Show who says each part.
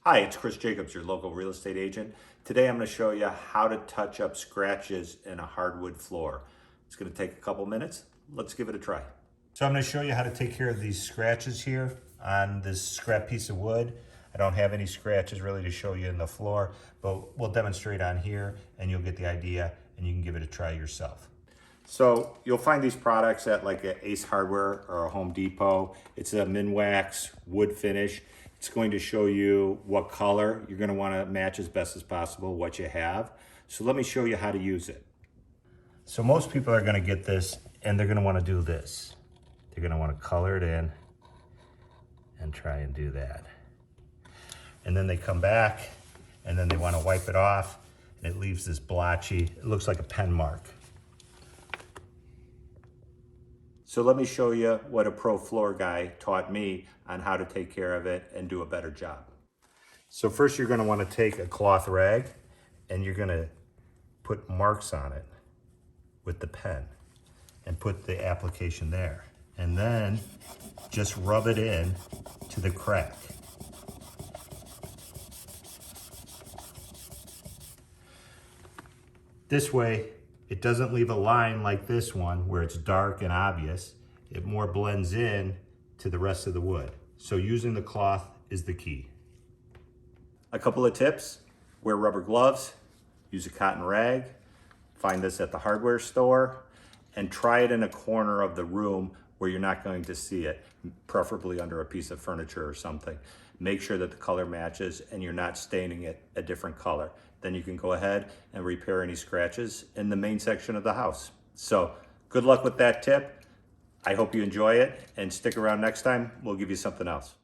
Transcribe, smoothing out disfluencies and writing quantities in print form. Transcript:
Speaker 1: Hi, it's Chris Jacobs, your local real estate agent. Today I'm going to show you how to touch up scratches in a hardwood floor. It's going to take a couple minutes. Let's give it a try. So I'm going to show you how to take care of these scratches here on this scrap piece of wood. I don't have any scratches really to show you in the floor, but we'll demonstrate on here and you'll get the idea and you can give it a try yourself. So you'll find these products at like an Ace Hardware or a Home Depot. It's a Minwax wood finish. It's going to show you what color you're going to want to match as best as possible what you have. So let me show you how to use it. So most people are going to get this and they're going to want to do this. They're going to want to color it in and try and do that. And then they come back and then they want to wipe it off and it leaves this blotchy, it looks like a pen mark. So let me show you what a pro floor guy taught me on how to take care of it and do a better job. So first you're going to want to take a cloth rag and you're going to put marks on it with the pen and put the application there. And then just rub it in to the crack. This way, it doesn't leave a line like this one where it's dark and obvious. It more blends in to the rest of the wood. So using the cloth is the key. A couple of tips: wear rubber gloves, use a cotton rag, find this at the hardware store, and try it in a corner of the room where you're not going to see it, preferably under a piece of furniture or something. Make sure that the color matches and you're not staining it a different color. Then you can go ahead and repair any scratches in the main section of the house. So good luck with that tip. I hope you enjoy it and stick around next time. We'll give you something else.